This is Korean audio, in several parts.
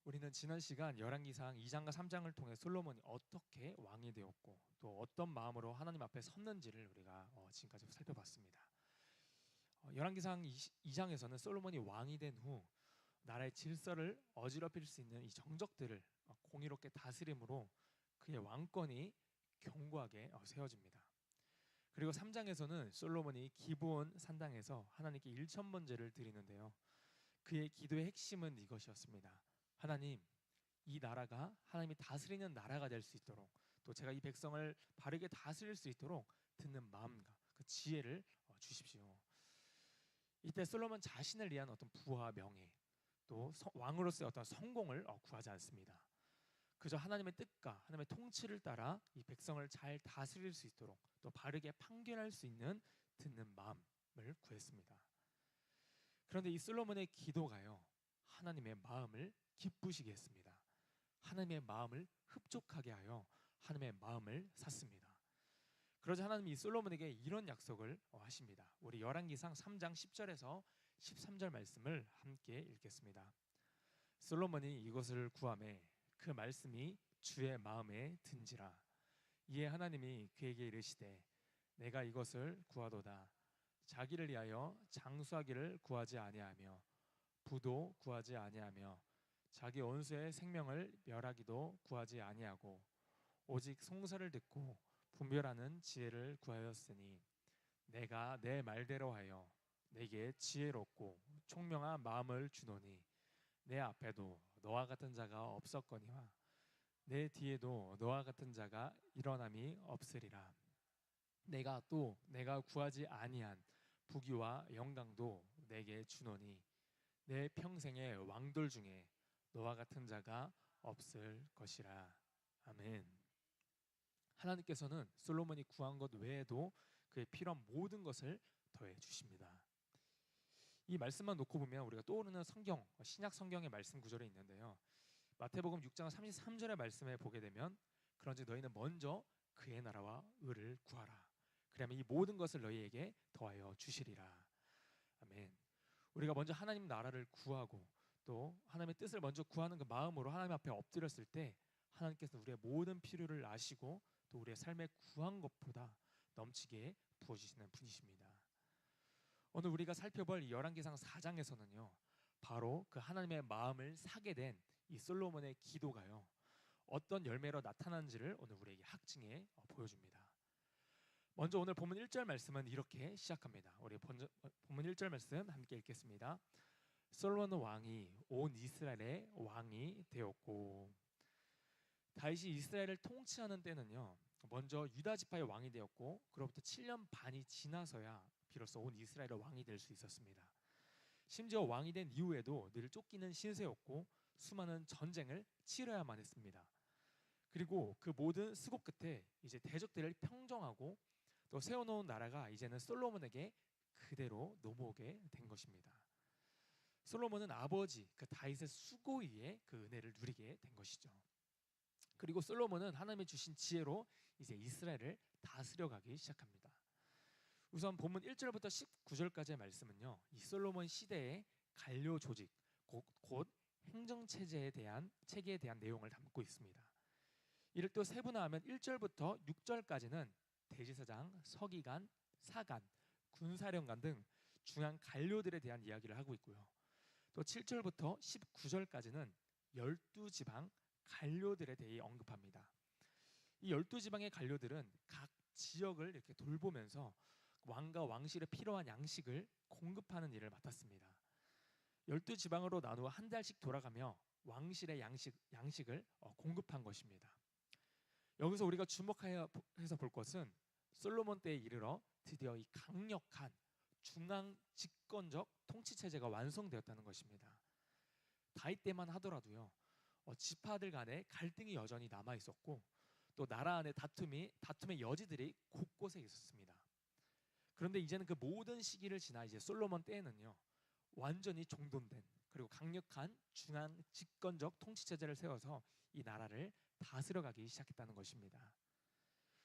우리는 지난 시간 열왕기상 2장과 3장을 통해 솔로몬이 어떻게 왕이 되었고 또 어떤 마음으로 하나님 앞에 섰는지를 우리가 지금까지 살펴봤습니다. 열왕기상 2장에서는 솔로몬이 왕이 된 후 나라의 질서를 어지럽힐 수 있는 이 정적들을 공의롭게 다스림으로 그의 왕권이 견고하게 세워집니다. 그리고 3장에서는 솔로몬이 기브온 산당에서 하나님께 일천번제를 드리는데요, 그의 기도의 핵심은 이것이었습니다. 하나님, 이 나라가 하나님이 다스리는 나라가 될 수 있도록, 또 제가 이 백성을 바르게 다스릴 수 있도록 듣는 마음과 그 지혜를 주십시오. 이때 솔로몬 자신을 위한 어떤 부와 명예, 또 왕으로서의 어떤 성공을 구하지 않습니다. 그저 하나님의 뜻과 하나님의 통치를 따라 이 백성을 잘 다스릴 수 있도록, 또 바르게 판결할 수 있는 듣는 마음을 구했습니다. 그런데 이 솔로몬의 기도가요, 하나님의 마음을 기쁘시게 했습니다. 하나님의 마음을 흡족하게 하여 하나님의 마음을 샀습니다. 그러자 하나님이 이 솔로몬에게 이런 약속을 하십니다. 우리 열왕기상 3장 10절에서 13절 말씀을 함께 읽겠습니다. 솔로몬이 이것을 구하매 그 말씀이 주의 마음에 든지라. 이에 하나님이 그에게 이르시되 내가 이것을 구하도다. 자기를 위하여 장수하기를 구하지 아니하며 부도 구하지 아니하며 자기 원수의 생명을 멸하기도 구하지 아니하고 오직 송사를 듣고 분별하는 지혜를 구하였으니 내가 내 말대로 하여 내게 지혜롭고 총명한 마음을 주노니 내 앞에도 너와 같은 자가 없었거니와 내 뒤에도 너와 같은 자가 일어남이 없으리라. 내가 구하지 아니한 부귀와 영광도 내게 주노니 내 평생의 왕들 중에 너와 같은 자가 없을 것이라. 아멘. 하나님께서는 솔로몬이 구한 것 외에도 그의 필요한 모든 것을 더해 주십니다. 이 말씀만 놓고 보면 우리가 떠오르는 성경, 신약 성경의 말씀 구절이 있는데요, 마태복음 6장 33절의 말씀에 보게 되면 그런즉 너희는 먼저 그의 나라와 의를 구하라. 그러면 이 모든 것을 너희에게 더하여 주시리라. 아멘. 우리가 먼저 하나님 나라를 구하고 또 하나님의 뜻을 먼저 구하는 그 마음으로 하나님 앞에 엎드렸을 때 하나님께서 우리의 모든 필요를 아시고 또 우리의 삶에 구한 것보다 넘치게 부어주시는 분이십니다. 오늘 우리가 살펴볼 열왕기상 4장에서는요, 바로 그 하나님의 마음을 사게 된 이 솔로몬의 기도가요, 어떤 열매로 나타난지를 오늘 우리에게 학증해 보여줍니다. 먼저 오늘 본문 1절 말씀은 이렇게 시작합니다. 우리 본문 1절 말씀 함께 읽겠습니다. 솔로몬 왕이 온 이스라엘의 왕이 되었고. 다윗이 이스라엘을 통치하는 때는요, 먼저 유다 지파의 왕이 되었고 그로부터 7년 반이 지나서야 비로소 온 이스라엘의 왕이 될 수 있었습니다. 심지어 왕이 된 이후에도 늘 쫓기는 신세였고 수많은 전쟁을 치러야만 했습니다. 그리고 그 모든 수고 끝에 이제 대적들을 평정하고 또 세워놓은 나라가 이제는 솔로몬에게 그대로 넘어오게 된 것입니다. 솔로몬은 아버지 그 다윗의 수고 위에 그 은혜를 누리게 된 것이죠. 그리고 솔로몬은 하나님이 주신 지혜로 이제 이스라엘을 다스려가기 시작합니다. 우선 본문 1절부터 19절까지의 말씀은요, 이 솔로몬 시대의 관료 조직, 곧 행정체제에 대한 체계에 대한 내용을 담고 있습니다. 이를 또 세분화하면 1절부터 6절까지는 대제사장, 서기관, 사관, 군사령관 등 중앙 관료들에 대한 이야기를 하고 있고요. 또 7절부터 19절까지는 12지방 관료들에 대해 언급합니다. 이 12지방의 관료들은 각 지역을 이렇게 돌보면서 왕과 왕실에 필요한 양식을 공급하는 일을 맡았습니다. 12지방으로 나누어 한 달씩 돌아가며 왕실의 양식을 공급한 것입니다. 여기서 우리가 주목해서 볼 것은 솔로몬 때에 이르러 드디어 이 강력한 중앙 집권적 통치 체제가 완성되었다는 것입니다. 다윗 때만 하더라도요, 지파들 간에 갈등이 여전히 남아 있었고 또 나라 안에 다tum의 여지들이 곳곳에 있었습니다. 그런데 이제는 그 모든 시기를 지나 이제 솔로몬 때에는요, 완전히 종돈된 그리고 강력한 중앙 집권적 통치 체제를 세워서 이 나라를 다스려가기 시작했다는 것입니다.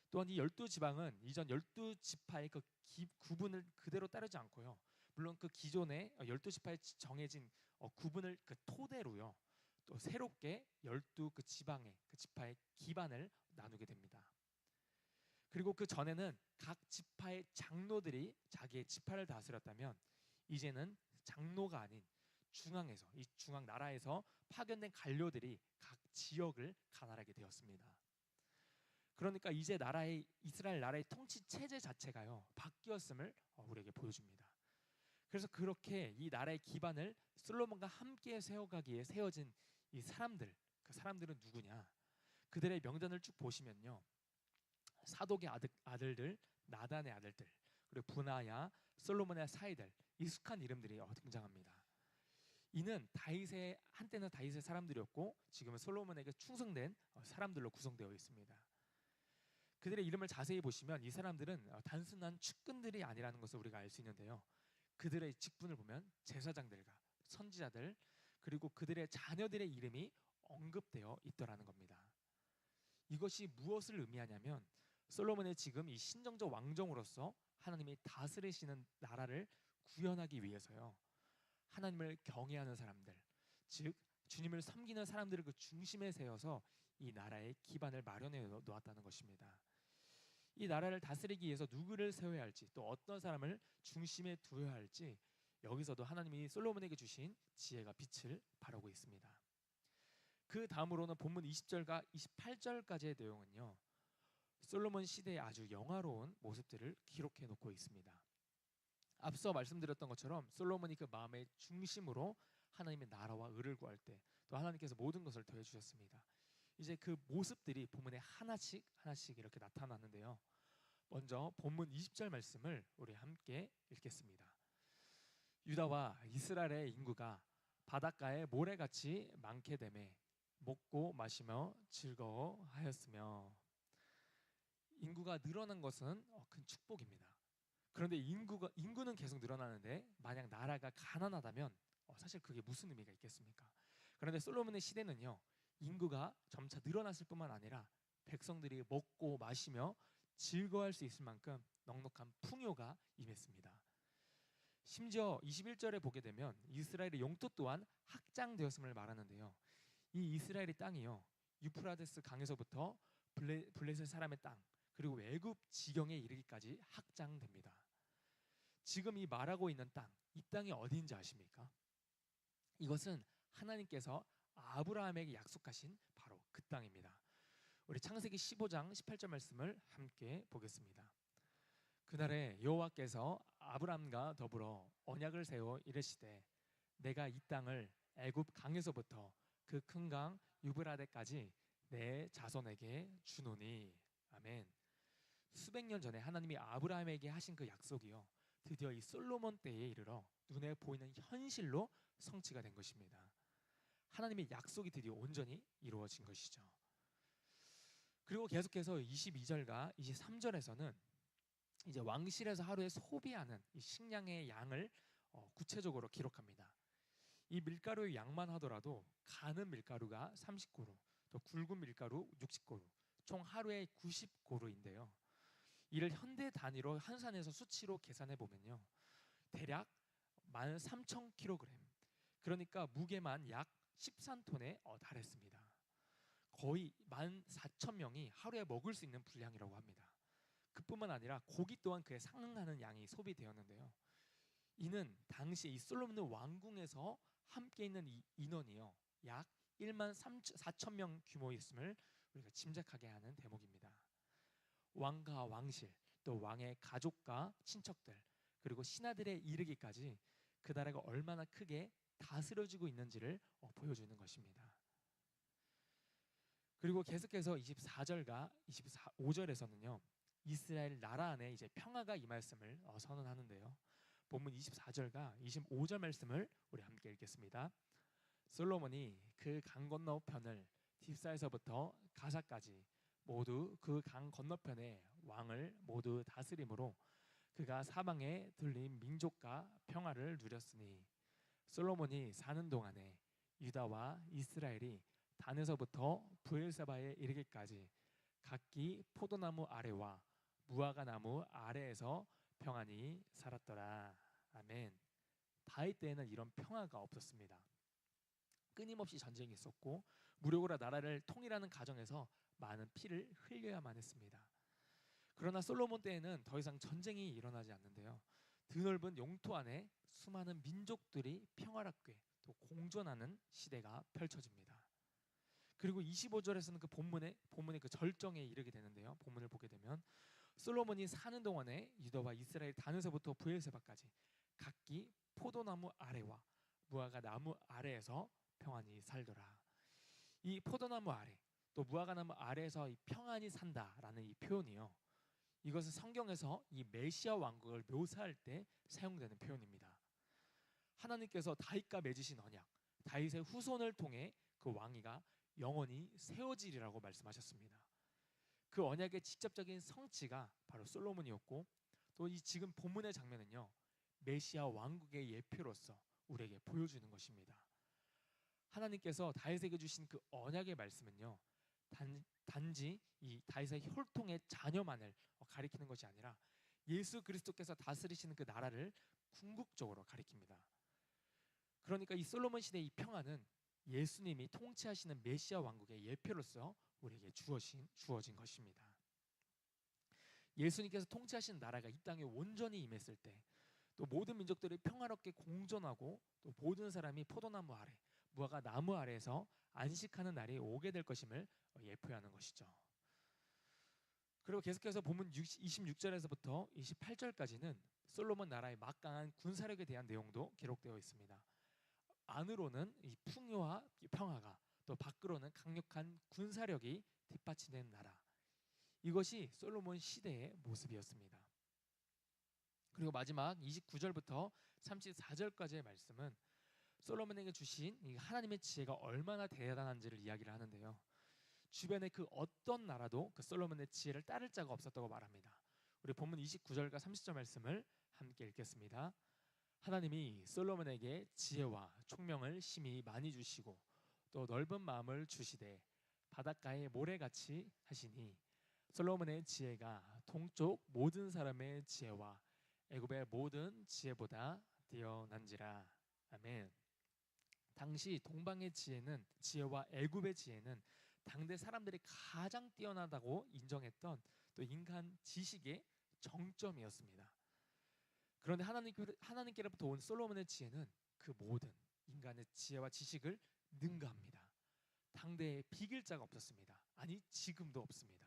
또한 이 12지방은 이전 12지파의 그 구분을 그대로 따르지 않고요, 물론 그 기존의 12지파에 정해진 구분을 그 토대로요, 또 새롭게 12그 지방의 그 지파의 기반을 나누게 됩니다. 그리고 그 전에는 각 지파의 장로들이 자기의 지파를 다스렸다면 이제는 장로가 아닌 중앙에서, 이 중앙 나라에서 파견된 관료들이 각 지역을 관할하게 되었습니다. 그러니까 이제 이스라엘 나라의 통치 체제 자체가요 바뀌었음을 우리에게 보여줍니다. 그래서 그렇게 이 나라의 기반을 솔로몬과 함께 세워가기에 세워진 이 사람들, 그 사람들은 누구냐? 그들의 명단을 쭉 보시면요, 사독의 아들들, 나단의 아들들, 그리고 분하야, 솔로몬의 사이들, 익숙한 이름들이 등장합니다. 이는 한때는 다윗의 사람들이었고 지금은 솔로몬에게 충성된 사람들로 구성되어 있습니다. 그들의 이름을 자세히 보시면 이 사람들은 단순한 측근들이 아니라는 것을 우리가 알 수 있는데요, 그들의 직분을 보면 제사장들과 선지자들, 그리고 그들의 자녀들의 이름이 언급되어 있더라는 겁니다. 이것이 무엇을 의미하냐면 솔로몬의 지금 이 신정적 왕정으로서 하나님이 다스리시는 나라를 구현하기 위해서요, 하나님을 경외하는 사람들, 즉 주님을 섬기는 사람들을 그 중심에 세워서 이 나라의 기반을 마련해 놓았다는 것입니다. 이 나라를 다스리기 위해서 누구를 세워야 할지, 또 어떤 사람을 중심에 두어야 할지, 여기서도 하나님이 솔로몬에게 주신 지혜가 빛을 발하고 있습니다. 그 다음으로는 본문 20절과 28절까지의 내용은요, 솔로몬 시대의 아주 영화로운 모습들을 기록해 놓고 있습니다. 앞서 말씀드렸던 것처럼 솔로몬이 그 마음의 중심으로 하나님의 나라와 의를 구할 때 또 하나님께서 모든 것을 더해 주셨습니다. 이제 그 모습들이 본문에 하나씩 이렇게 나타나는데요, 먼저 본문 20절 말씀을 우리 함께 읽겠습니다. 유다와 이스라엘의 인구가 바닷가에 모래같이 많게 되매 먹고 마시며 즐거워하였으며. 인구가 늘어난 것은 큰 축복입니다. 그런데 인구는 계속 늘어나는데 만약 나라가 가난하다면 사실 그게 무슨 의미가 있겠습니까? 그런데 솔로몬의 시대는요, 인구가 점차 늘어났을 뿐만 아니라 백성들이 먹고 마시며 즐거워할 수 있을 만큼 넉넉한 풍요가 임했습니다. 심지어 21절에 보게 되면 이스라엘의 영토 또한 확장되었음을 말하는데요, 이 이스라엘의 땅이요 유프라데스 강에서부터 블레셋 사람의 땅, 그리고 애굽 지경에 이르기까지 확장됩니다. 지금 이 말하고 있는 땅, 이 땅이 어디인지 아십니까? 이것은 하나님께서 아브라함에게 약속하신 바로 그 땅입니다. 우리 창세기 15장 18절 말씀을 함께 보겠습니다. 그날에 여호와께서 아브라함과 더불어 언약을 세워 이르시되 내가 이 땅을 애굽 강에서부터 그 큰 강 유브라데까지 내 자손에게 주노니. 아멘. 수백 년 전에 하나님이 아브라함에게 하신 그 약속이요 드디어 이 솔로몬 때에 이르러 눈에 보이는 현실로 성취가 된 것입니다. 하나님의 약속이 드디어 온전히 이루어진 것이죠. 그리고 계속해서 22절과 23절에서는 이제 왕실에서 하루에 소비하는 이 식량의 양을 구체적으로 기록합니다. 이 밀가루의 양만 하더라도 가는 밀가루가 30고루, 또 굵은 밀가루 60고루, 총 하루에 90고루인데요. 이를 현대 단위로 환산해서 수치로 계산해 보면요, 대략 13,000kg, 그러니까 무게만 약 13톤에 달했습니다. 거의 14,000명이 하루에 먹을 수 있는 분량이라고 합니다. 그뿐만 아니라 고기 또한 그에 상응하는 양이 소비되었는데요, 이는 당시 이 솔로몬 왕궁에서 함께 있는 이 인원이요 약 14,000명 규모였음을 우리가 짐작하게 하는 대목입니다. 왕과 왕실, 또 왕의 가족과 친척들, 그리고 신하들의 이르기까지 그 나라가 얼마나 크게 다스려지고 있는지를 보여주는 것입니다. 그리고 계속해서 24절과 25절에서는요 이스라엘 나라 안에 이제 평화가 임하였음을 선언하는데요, 본문 24절과 25절 말씀을 우리 함께 읽겠습니다. 솔로몬이 그 강 건너편을 딥사에서부터 가사까지 모두 그 강 건너편의 왕을 모두 다스림으로 그가 사방에 둘린 민족과 평화를 누렸으니 솔로몬이 사는 동안에 유다와 이스라엘이 단에서부터 브엘세바에 이르기까지 각기 포도나무 아래와 무화과 나무 아래에서 평안히 살았더라. 아멘. 다윗 때에는 이런 평화가 없었습니다. 끊임없이 전쟁이 있었고 무력으로 나라를 통일하는 과정에서 많은 피를 흘려야만 했습니다. 그러나 솔로몬 때에는 더 이상 전쟁이 일어나지 않는데요. 드넓은 영토 안에 수많은 민족들이 평화롭게 또 공존하는 시대가 펼쳐집니다. 그리고 25절에서는 그 본문의 그 절정에 이르게 되는데요. 본문을 보게 되면 솔로몬이 사는 동안에 유다와 이스라엘 다는세부터 브엘세바까지 각기 포도나무 아래와 무화과 나무 아래에서 평안히 살더라. 이 포도나무 아래 또 무화과 나무 아래에서 이 평안히 산다라는 이 표현이요. 이것은 성경에서 이 메시아 왕국을 묘사할 때 사용되는 표현입니다. 하나님께서 다윗과 맺으신 언약, 다윗의 후손을 통해 그 왕위가 영원히 세워지리라고 말씀하셨습니다. 그 언약의 직접적인 성취가 바로 솔로몬이었고 또 이 지금 본문의 장면은요. 메시아 왕국의 예표로서 우리에게 보여주는 것입니다. 하나님께서 다윗에게 주신 그 언약의 말씀은요. 단지 이 다윗의 혈통의 자녀만을 가리키는 것이 아니라 예수 그리스도께서 다스리시는 그 나라를 궁극적으로 가리킵니다. 그러니까 이 솔로몬 시대의 이 평안은 예수님이 통치하시는 메시아 왕국의 예표로서 우리에게 주어진 것입니다. 예수님께서 통치하시는 나라가 이 땅에 온전히 임했을 때 또 모든 민족들이 평화롭게 공존하고 또 모든 사람이 포도나무 아래 무화과 나무 아래에서 안식하는 날이 오게 될 것임을 예표하는 것이죠. 그리고 계속해서 본문 26절에서부터 28절까지는 솔로몬 나라의 막강한 군사력에 대한 내용도 기록되어 있습니다. 안으로는 이 풍요와 평화가 또 밖으로는 강력한 군사력이 뒷받침된 나라. 이것이 솔로몬 시대의 모습이었습니다. 그리고 마지막 29절부터 34절까지의 말씀은 솔로몬에게 주신 이 하나님의 지혜가 얼마나 대단한지를 이야기를 하는데요. 주변의 그 어떤 나라도 그 솔로몬의 지혜를 따를 자가 없었다고 말합니다. 우리 본문 29절과 30절 말씀을 함께 읽겠습니다. 하나님이 솔로몬에게 지혜와 총명을 심히 많이 주시고 또 넓은 마음을 주시되 바닷가의 모래같이 하시니 솔로몬의 지혜가 동쪽 모든 사람의 지혜와 애굽의 모든 지혜보다 뛰어난지라. 아멘. 당시 동방의 지혜와 애굽의 지혜는 당대 사람들이 가장 뛰어나다고 인정했던 또 인간 지식의 정점이었습니다. 그런데 하나님께로부터 온 솔로몬의 지혜는 그 모든 인간의 지혜와 지식을 능가합니다. 당대에 비길 자가 없었습니다. 아니 지금도 없습니다.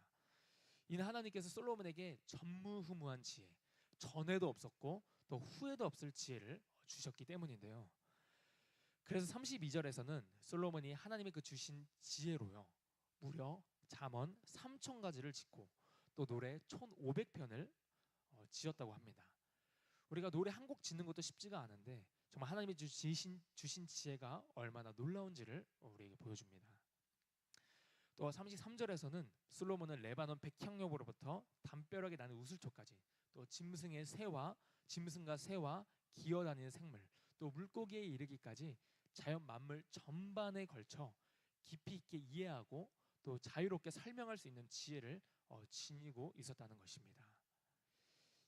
이는 하나님께서 솔로몬에게 전무후무한 지혜, 전에도 없었고 또 후에도 없을 지혜를 주셨기 때문인데요. 그래서 32절에서는 솔로몬이 하나님의 그 주신 지혜로요 무려 잠언 3,000가지를 짓고 또 노래 1,500편을 지었다고 합니다. 우리가 노래 한 곡 짓는 것도 쉽지가 않은데 정말 하나님이 주신 지혜가 얼마나 놀라운지를 우리에게 보여줍니다. 또 33절에서는 솔로몬은 레바논 백향목으로부터 담벼락에 나는 우슬초까지 또 짐승과 새와 기어다니는 생물 또 물고기에 이르기까지 자연 만물 전반에 걸쳐 깊이 있게 이해하고 또 자유롭게 설명할 수 있는 지혜를 지니고 있었다는 것입니다.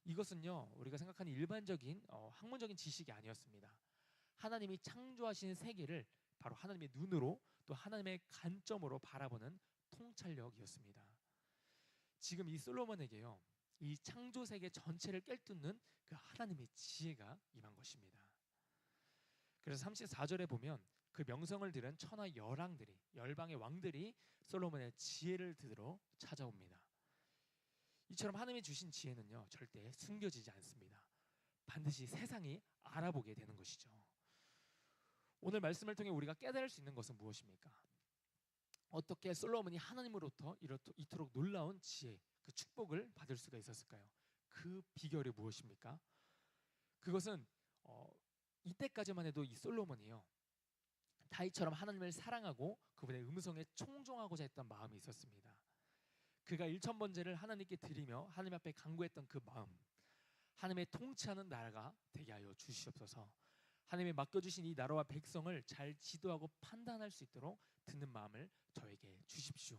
이것은요 우리가 생각하는 일반적인 학문적인 지식이 아니었습니다. 하나님이 창조하신 세계를 바로 하나님의 눈으로 또 하나님의 관점으로 바라보는 통찰력이었습니다. 지금 이 솔로몬에게요 이 창조 세계 전체를 꿰뚫는 그 하나님의 지혜가 임한 것입니다. 그래서 34절에 보면 그 명성을 들은 천하 열방의 왕들이 솔로몬의 지혜를 들으러 찾아옵니다. 이처럼 하나님이 주신 지혜는요 절대 숨겨지지 않습니다. 반드시 세상이 알아보게 되는 것이죠. 오늘 말씀을 통해 우리가 깨달을 수 있는 것은 무엇입니까? 어떻게 솔로몬이 하나님으로부터 이토록 놀라운 지혜, 그 축복을 받을 수가 있었을까요? 그 비결이 무엇입니까? 그것은 이때까지만 해도 이 솔로몬이요 다윗처럼 하나님을 사랑하고 그분의 음성에 청종하고자 했던 마음이 있었습니다. 그가 1,000번제를 하나님께 드리며 하나님 앞에 간구했던 그 마음, 하나님의 통치하는 나라가 되게 하여 주시옵소서. 하나님이 맡겨주신 이 나라와 백성을 잘 지도하고 판단할 수 있도록 듣는 마음을 저에게 주십시오.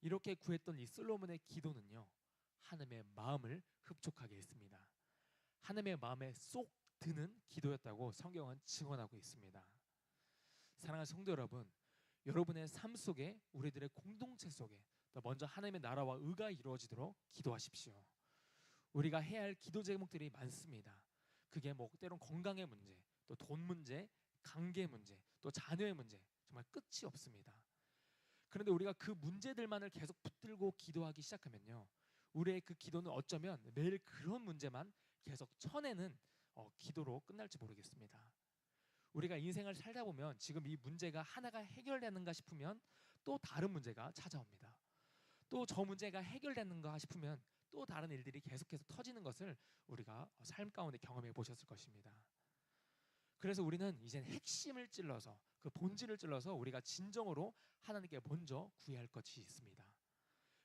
이렇게 구했던 이 솔로몬의 기도는요 하나님의 마음을 흡족하게 했습니다. 하나님의 마음에 쏙 드는 기도였다고 성경은 증언하고 있습니다. 사랑하는 성도 여러분, 여러분의 삶 속에, 우리들의 공동체 속에 먼저 하나님의 나라와 의가 이루어지도록 기도하십시오. 우리가 해야 할 기도 제목들이 많습니다. 그게 뭐 때론 건강의 문제, 또 돈 문제, 관계 문제, 또 자녀의 문제, 정말 끝이 없습니다. 그런데 우리가 그 문제들만을 계속 붙들고 기도하기 시작하면요, 우리의 그 기도는 어쩌면 매일 그런 문제만 계속 쳐내는 기도로 끝날지 모르겠습니다. 우리가 인생을 살다 보면 지금 이 문제가 하나가 해결되는가 싶으면 또 다른 문제가 찾아옵니다. 또 저 문제가 해결되는가 싶으면 또 다른 일들이 계속해서 터지는 것을 우리가 삶 가운데 경험해 보셨을 것입니다. 그래서 우리는 이제 핵심을 찔러서, 그 본질을 찔러서 우리가 진정으로 하나님께 먼저 구해야 할 것이 있습니다.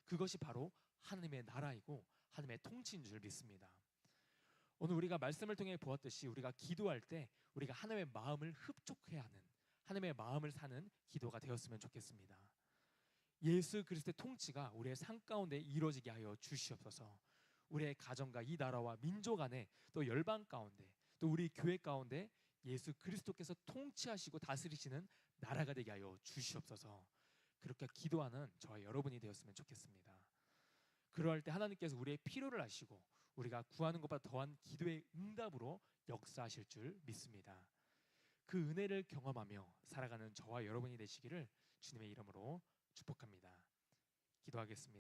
그것이 바로 하나님의 나라이고 하나님의 통치인 줄 믿습니다. 오늘 우리가 말씀을 통해 보았듯이 우리가 기도할 때 우리가 하나님의 마음을 흡족해야 하는, 하나님의 마음을 사는 기도가 되었으면 좋겠습니다. 예수 그리스도의 통치가 우리의 삶 가운데 이루어지게 하여 주시옵소서. 우리의 가정과 이 나라와 민족 안에, 또 열방 가운데, 또 우리 교회 가운데 예수 그리스도께서 통치하시고 다스리시는 나라가 되게 하여 주시옵소서. 그렇게 기도하는 저와 여러분이 되었으면 좋겠습니다. 그러할 때 하나님께서 우리의 필요를 아시고 우리가 구하는 것보다 더한 기도의 응답으로 역사하실 줄 믿습니다. 그 은혜를 경험하며 살아가는 저와 여러분이 되시기를 주님의 이름으로 축복합니다. 기도하겠습니다.